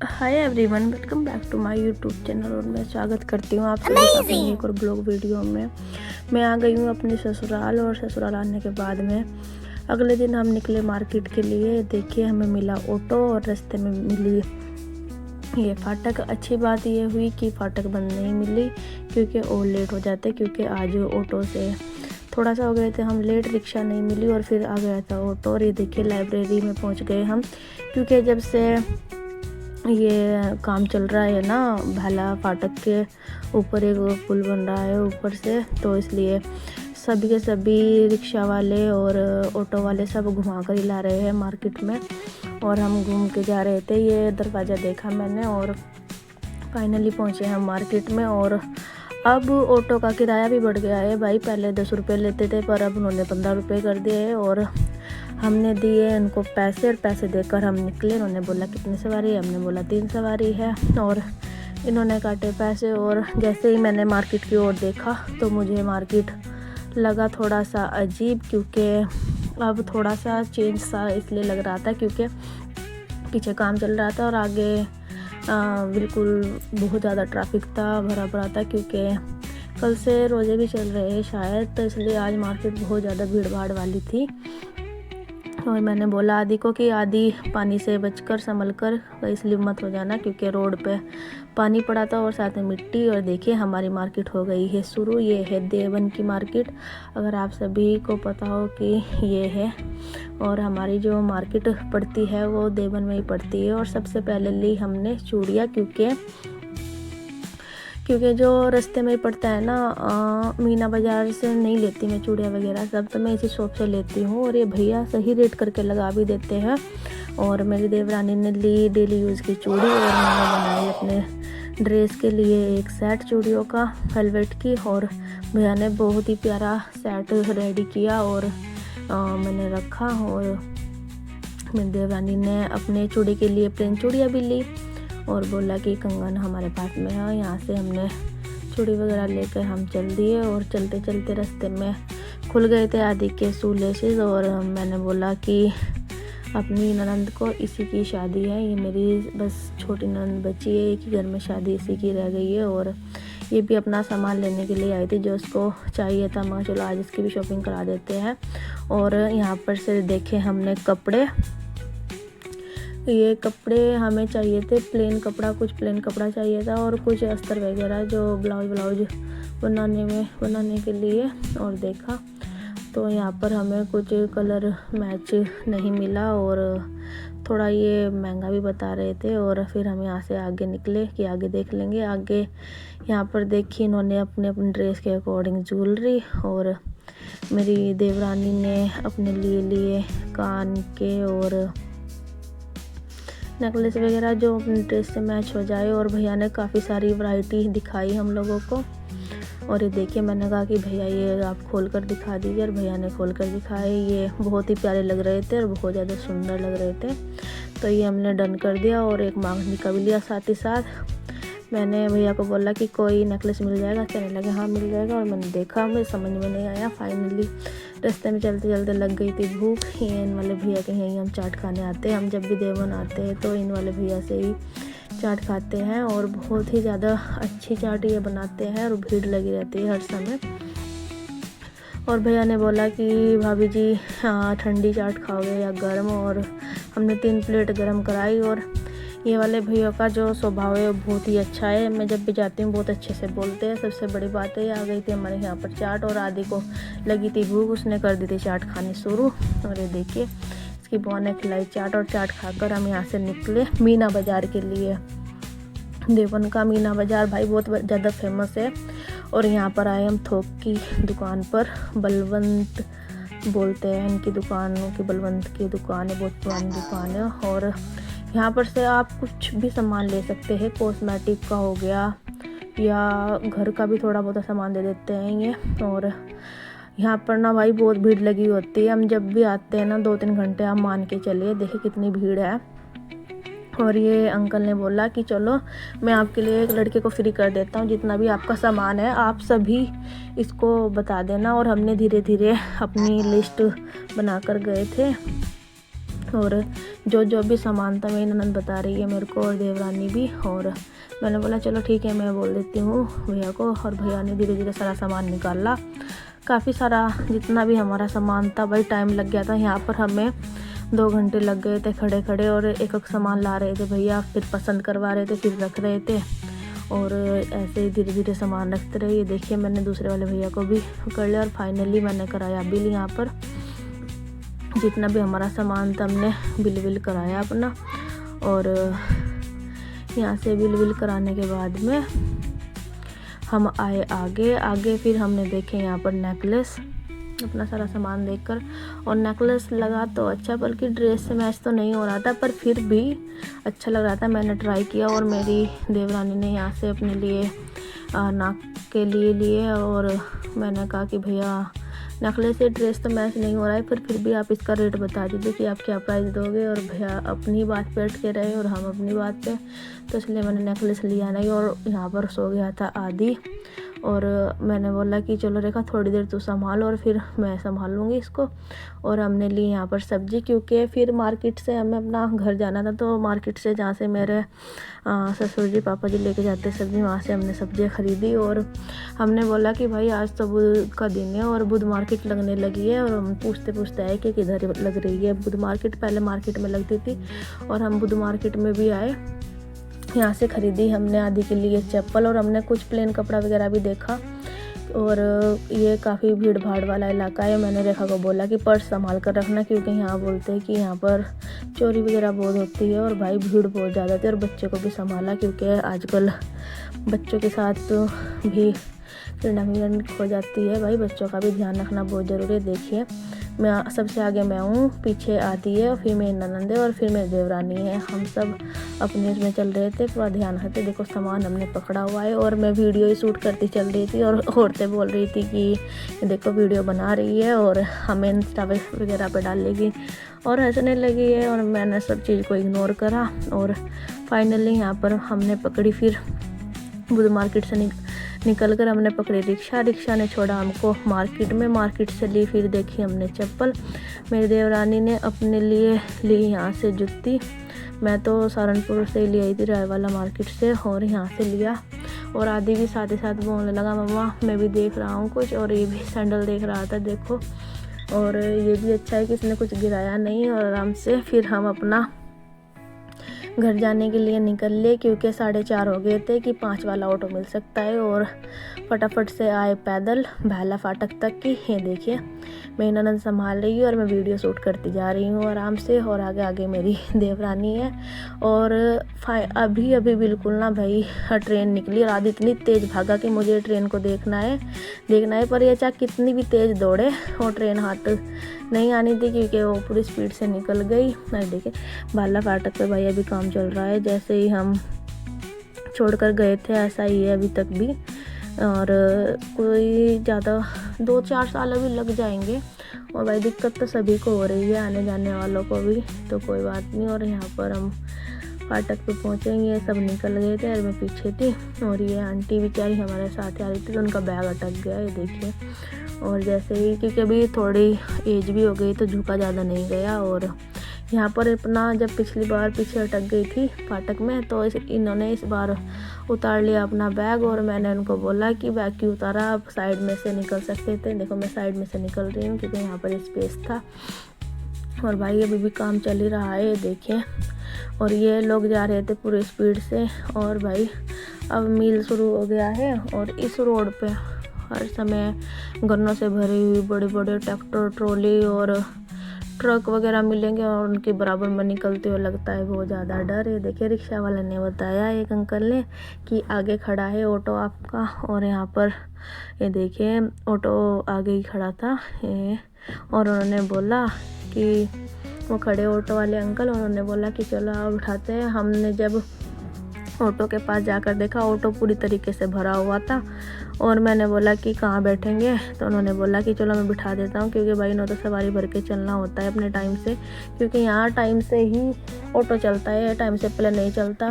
Hi everyone, welcome back to my YouTube channel. और मैं स्वागत करती हूँ आप सभी का अपनी एक और ब्लॉग वीडियो में। मैं आ गई हूँ अपने ससुराल, और ससुराल आने के बाद में अगले दिन हम निकले मार्केट के लिए। देखिए, हमें मिला ऑटो और रास्ते में मिली ये फाटक। अच्छी बात ये हुई कि फाटक बंद नहीं मिली, क्योंकि और लेट हो जाते, क्योंकि आज ऑटो से थोड़ा सा हो गए थे हम लेट। रिक्शा नहीं मिली और फिर आ गया था ऑटो। और ये देखिए, लाइब्रेरी में पहुंच गए हम, क्योंकि जब से ये काम चल रहा है ना, भाला फाटक के ऊपर एक पुल बन रहा है ऊपर से, तो इसलिए सभी के सभी रिक्शा वाले और ऑटो वाले सब घुमा कर ही ला रहे हैं मार्केट में। और हम घूम के जा रहे थे, ये दरवाज़ा देखा मैंने और फाइनली पहुँचे हम मार्केट में। और अब ऑटो का किराया भी बढ़ गया है भाई। पहले 10 रुपये लेते थे, पर अब उन्होंने 15 रुपये कर दिए है। और हमने दिए उनको पैसे, और पैसे देकर हम निकले। उन्होंने बोला कितनी सवारी है, हमने बोला 3 सवारी है, और इन्होंने काटे पैसे। और जैसे ही मैंने मार्केट की ओर देखा तो मुझे मार्केट लगा थोड़ा सा अजीब, क्योंकि अब थोड़ा सा चेंज सा इसलिए लग रहा था क्योंकि पीछे काम चल रहा था और आगे बिल्कुल बहुत ज़्यादा ट्रैफिक था, भरा भरा था, क्योंकि कल से रोज़े भी चल रहे हैं शायद, तो इसलिए आज मार्केट बहुत ज़्यादा भीड़ भाड़ वाली थी। और मैंने बोला आदि को कि आदि पानी से बचकर संभल कर इसलिए मत हो जाना, क्योंकि रोड पे पानी पड़ा था और साथ में मिट्टी। और देखिए, हमारी मार्केट हो गई है शुरू। ये है देवन की मार्केट, अगर आप सभी को पता हो कि ये है। और हमारी जो मार्केट पड़ती है वो देवन में ही पड़ती है। और सबसे पहले ली हमने चूड़ियाँ, क्योंकि जो रास्ते में पड़ता है ना, मीना बाज़ार से नहीं लेती मैं चूड़ियाँ वगैरह सब, तो मैं इसी शॉप से लेती हूँ। और ये भैया सही रेट करके लगा भी देते हैं। और मेरी देवरानी ने ली डेली यूज़ की चूड़ी, और मैंने बनाई अपने ड्रेस के लिए एक सेट चूड़ियों का वेलवेट की। और भैया ने बहुत ही प्यारा सेट रेडी किया और मैंने रखा। और मेरी देवरानी ने अपने चूड़ी के लिए प्लेन चूड़ियाँ भी ली और बोला कि कंगन हमारे पास में है। यहाँ से हमने चूड़ी वगैरह लेकर हम चल दिए। और चलते चलते रास्ते में खुल गए थे आदि के शू लेसेस। और मैंने बोला कि अपनी ननंद को, इसी की शादी है, ये मेरी बस छोटी ननंद बची है, एक ही घर में शादी इसी की रह गई है। और ये भी अपना सामान लेने के लिए आई थी जो उसको चाहिए था। मैं चलो आज इसकी भी शॉपिंग करा देते हैं। और यहाँ पर से देखे हमने कपड़े, ये कपड़े हमें चाहिए थे प्लेन कपड़ा, कुछ प्लेन कपड़ा चाहिए था और कुछ अस्तर वगैरह जो ब्लाउज बनाने के लिए। और देखा तो यहाँ पर हमें कुछ कलर मैच नहीं मिला और थोड़ा ये महंगा भी बता रहे थे। और फिर हम यहाँ से आगे निकले कि आगे देख लेंगे। आगे यहाँ पर देखी इन्होंने अपने ड्रेस के अकॉर्डिंग ज्वेलरी, और मेरी देवरानी ने अपने लिए कान के और नेकलेस वगैरह जो अपने ड्रेस से मैच हो जाए। और भैया ने काफ़ी सारी वैरायटी दिखाई हम लोगों को। और ये देखिए, मैंने कहा कि भैया ये आप खोल कर दिखा दीजिए, और भैया ने खोल कर दिखाए। ये बहुत ही प्यारे लग रहे थे और बहुत ज़्यादा सुंदर लग रहे थे, तो ये हमने डन कर दिया। और एक मांगनी का भी लिया साथ ही साथ। मैंने भैया को बोला कि कोई नेकलेस मिल जाएगा, कहने लगे हाँ मिल जाएगा। और मैंने देखा, मुझे समझ में नहीं आया। फाइनली रास्ते में चलते चलते लग गई थी भूख। ये इन वाले भैया के यहीं हम चाट खाने आते हैं। हम जब भी देवन आते हैं तो इन वाले भैया से ही चाट खाते हैं, और बहुत ही ज़्यादा अच्छी चाट ये बनाते हैं और भीड़ लगी रहती है हर समय। और भैया ने बोला कि भाभी जी हाँ ठंडी चाट खाओगे या गर्म, और हमने 3 प्लेट गर्म कराई। और ये वाले भैया का जो स्वभाव है वो बहुत ही अच्छा है। मैं जब भी जाती हूँ बहुत अच्छे से बोलते हैं। सबसे बड़ी बात है, आ गई थी हमारे यहाँ पर चाट, और आदि को लगी थी भूख, उसने कर दी थी चाट खानी शुरू। और ये देखिए, इसकी बुआ ने खिलाई चाट, और चाट खाकर हम यहाँ से निकले मीना बाज़ार के लिए। देवन का मीना बाज़ार भाई बहुत ज़्यादा फेमस है। और यहाँ पर आए हम थोक की दुकान पर, बलवंत बोलते हैं इनकी दुकानों की, बलवंत की दुकान है, बहुत पुरानी दुकान है। और यहाँ पर से आप कुछ भी सामान ले सकते हैं, कॉस्मेटिक का हो गया या घर का भी थोड़ा बहुत सामान दे देते हैं ये। और यहाँ पर ना भाई बहुत भीड़ लगी होती है। हम जब भी आते हैं ना 2-3 घंटे आप मान के चलिए, देखिए कितनी भीड़ है। और ये अंकल ने बोला कि चलो मैं आपके लिए एक लड़के को फ्री कर देता हूँ, जितना भी आपका सामान है आप सभी इसको बता देना। और हमने धीरे धीरे अपनी लिस्ट बनाकर गए थे। और जो जो भी सामान था मेरी ननद बता रही है मेरे को और देवरानी भी। और मैंने बोला चलो ठीक है मैं बोल देती हूँ भैया को। और भैया ने धीरे धीरे सारा सामान निकाला, काफ़ी सारा जितना भी हमारा सामान था भाई टाइम लग गया था। यहाँ पर हमें 2 घंटे लग गए थे खड़े खड़े, और एक एक सामान ला रहे थे भैया, फिर पसंद करवा रहे थे, फिर रख रहे थे, और ऐसे ही धीरे धीरे सामान रखते रहे। ये देखिए मैंने दूसरे वाले भैया को भी कर लिया और फाइनली मैंने कराया बिल। यहाँ पर जितना भी हमारा सामान था हमने बिल विल कराया अपना। और यहाँ से बिल विल कराने के बाद में हम आए आगे फिर हमने देखे यहाँ पर नेकलेस, अपना सारा सामान देखकर। और नेकलेस लगा तो अच्छा, बल्कि ड्रेस से मैच तो नहीं हो रहा था, पर फिर भी अच्छा लग रहा था। मैंने ट्राई किया और मेरी देवरानी ने यहाँ से अपने लिए नाक के लिए और मैंने कहा कि भैया नेकलेस से ड्रेस तो मैच नहीं हो रहा है, फिर भी आप इसका रेट बता दीजिए कि आप क्या प्राइस दोगे। और भैया अपनी बात पे अटके रहे और हम अपनी बात पे, तो इसलिए मैंने नेकलेस लिया नहीं और यहाँ पर सो गया था आदि। और मैंने बोला कि चलो रेखा थोड़ी देर तू संभाल और फिर मैं संभाल लूँगी इसको। और हमने ली यहाँ पर सब्ज़ी, क्योंकि फिर मार्केट से हमें अपना घर जाना था, तो मार्केट से जहाँ से मेरे ससुर जी पापा जी लेके जाते सब्ज़ी, वहाँ से हमने सब्ज़ियाँ ख़रीदी। और हमने बोला कि भाई आज तो बुध का दिन है और बुध मार्केट लगने लगी है। और हम पूछते आए कि किधर लग रही है बुध मार्केट, पहले मार्केट में लगती थी और हम बुध मार्केट में भी आए। यहाँ से ख़रीदी हमने आदि के लिए चप्पल, और हमने कुछ प्लेन कपड़ा वगैरह भी देखा। और ये काफ़ी भीड़ भाड़ वाला इलाका है। मैंने रेखा को बोला कि पर्स संभाल कर रखना, क्योंकि यहाँ बोलते हैं कि यहाँ पर चोरी वगैरह बहुत होती है। और भाई भीड़ बहुत ज़्यादा थी, और बच्चे को भी संभाला, क्योंकि आजकल बच्चों के साथ तो भी किडनैपिंग हो जाती है। भाई बच्चों का भी ध्यान रखना बहुत ज़रूरी है। देखिए मैं सबसे आगे मैं हूँ, पीछे आती है, और फिर मेरी ननद है, और फिर मेरी देवरानी है। हम सब अपने में चल रहे थे, पूरा ध्यान रखते। देखो सामान हमने पकड़ा हुआ है और मैं वीडियो ही शूट करती चल रही थी। और औरतें बोल रही थी कि देखो वीडियो बना रही है और हमें इंस्टा वगैरह पर डाल लेगी, और हंसने लगी है। और मैंने सब चीज़ को इग्नोर करा और फाइनली यहाँ पर हमने पकड़ी, फिर बुध मार्केट से निकल कर हमने पकड़ी रिक्शा ने छोड़ा हमको मार्केट में। मार्केट से ली फिर देखी हमने चप्पल। मेरी देवरानी ने अपने लिए ली यहाँ से जूती, मैं तो सहारनपुर से ले आई थी राय वाला मार्केट से, और यहाँ से लिया। और आदि भी साथ ही साथ बोलने लगा मम्मा मैं भी देख रहा हूँ कुछ, और ये भी सैंडल देख रहा था देखो। और ये भी अच्छा है कि इसने कुछ गिराया नहीं। और आराम से फिर हम अपना घर जाने के लिए निकल ले, क्योंकि 4:30 हो गए थे कि 5 वाला ऑटो मिल सकता है। और फटाफट से आए पैदल भाला फाटक तक की। ये देखिए मेरी ननद संभाल रही है और मैं वीडियो शूट करती जा रही हूँ आराम से। और आगे आगे मेरी देवरानी है। और अभी बिल्कुल ना भाई ट्रेन निकली, और आदि इतनी तेज़ भागा कि मुझे ट्रेन को देखना है। पर ये चाहे कितनी भी तेज़ दौड़े वो ट्रेन हाथ नहीं आनी थी, क्योंकि वो पूरी स्पीड से निकल गई। मैं देखे भाला फाटक पे भाई अभी काम चल रहा है, जैसे ही हम छोड़कर गए थे ऐसा ही है अभी तक भी। और कोई ज़्यादा 2-4 साल अभी लग जाएंगे। और भाई दिक्कत तो सभी को हो रही है, आने जाने वालों को भी, तो कोई बात नहीं। और यहाँ पर हम फाटक पे पहुँचेंगे, सब निकल गए थे और मैं पीछे थी। और ये आंटी बेचारी हमारे साथ आ रही थी, तो उनका बैग अटक गया, ये देखिए। और जैसे ही क्योंकि अभी थोड़ी एज भी हो गई तो झुका ज़्यादा नहीं गया। और यहाँ पर अपना जब पिछली बार पीछे अटक गई थी फाटक में, तो इन्होंने इस बार उतार लिया अपना बैग। और मैंने उनको बोला कि बैग क्यों उतारा, आप साइड में से निकल सकते थे। देखो मैं साइड में से निकल रही हूँ क्योंकि यहाँ पर स्पेस था। और भाई अभी भी काम चल ही रहा है, देखें। और ये लोग जा रहे थे पूरे स्पीड से। और भाई अब मील शुरू हो गया है, और इस रोड पे हर समय गन्नों से भरी हुई बड़े बड़े ट्रैक्टर, ट्रॉली और ट्रक वगैरह मिलेंगे, और उनके बराबर में निकलते हुए लगता है बहुत ज़्यादा डर है। देखिए रिक्शा वाले ने बताया एक अंकल ने कि आगे खड़ा है ऑटो आपका। और यहाँ पर ये देखिए ऑटो आगे ही खड़ा था और उन्होंने बोला कि वो खड़े ऑटो वाले अंकल, उन्होंने बोला कि चलो आप उठाते हैं। हमने जब ऑटो के पास जाकर देखा, ऑटो पूरी तरीके से भरा हुआ था। और मैंने बोला कि कहाँ बैठेंगे, तो उन्होंने बोला कि चलो मैं बिठा देता हूँ, क्योंकि भाई तो सवारी भर के चलना होता है अपने टाइम से, क्योंकि यहाँ टाइम से ही ऑटो चलता है, टाइम से पहले नहीं चलता।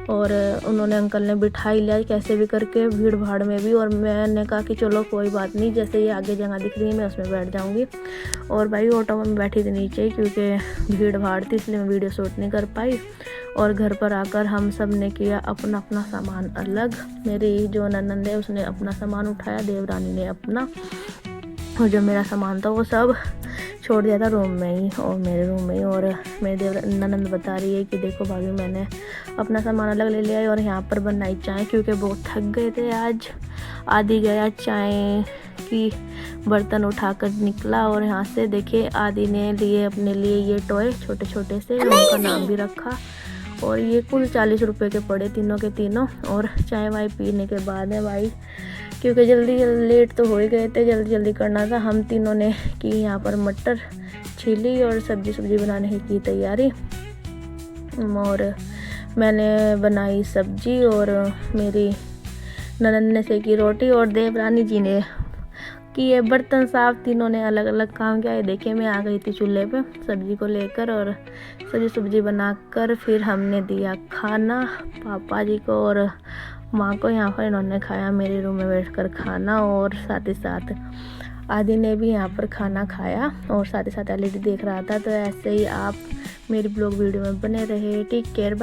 और उन्होंने अंकल ने बिठा ही लिया कैसे भी करके, भीड़ भाड़ में भी। और मैंने कहा कि चलो कोई बात नहीं, जैसे ये आगे जगह दिख रही है मैं उसमें बैठ जाऊँगी। और भाई ऑटो में बैठी थी नीचे ही, क्योंकि भीड़ भाड़ थी, इसलिए मैं वीडियो शूट नहीं कर पाई। और घर पर आकर हम सब ने किया अपना अपना सामान अलग। मेरी जो ननंद है उसने अपना सामान उठाया, देवरानी ने अपना, और जो मेरा सामान था वो सब छोड़ दिया था रूम में ही, और मेरे रूम में ही। और मेरी ननंद बता रही है कि देखो भाभी मैंने अपना सामान अलग ले लिया है, और यहाँ पर बनाई चाय, क्योंकि बहुत थक गए थे आज। आदि गया चाय की बर्तन उठाकर निकला, और यहाँ से देखिए आदि ने लिए अपने लिए ये टॉय छोटे छोटे से, उनका नाम भी रखा। और ये कुल 40 रुपये के पड़े तीनों के तीनों। और चाय वाय पीने के बाद है भाई, क्योंकि जल्दी लेट तो हो ही गए थे, जल्दी करना था, हम तीनों ने की यहाँ पर मटर छीली और सब्जी बनाने की तैयारी। और मैंने बनाई सब्जी, और मेरी ननंद ने सेकी रोटी, और देवरानी जी ने किए बर्तन साफ। तीनों ने अलग अलग काम किया। ये देखिए मैं आ गई थी चूल्हे पे सब्जी को लेकर, और सब्जी बनाकर फिर हमने दिया खाना पापा जी को और माँ को। यहाँ पर इन्होंने खाया मेरे रूम में बैठकर खाना, और साथ ही साथ आदि ने भी यहाँ पर खाना खाया, और साथ ही साथ एलईडी देख रहा था। तो ऐसे ही आप मेरी ब्लॉग वीडियो में बने रहे। Take care.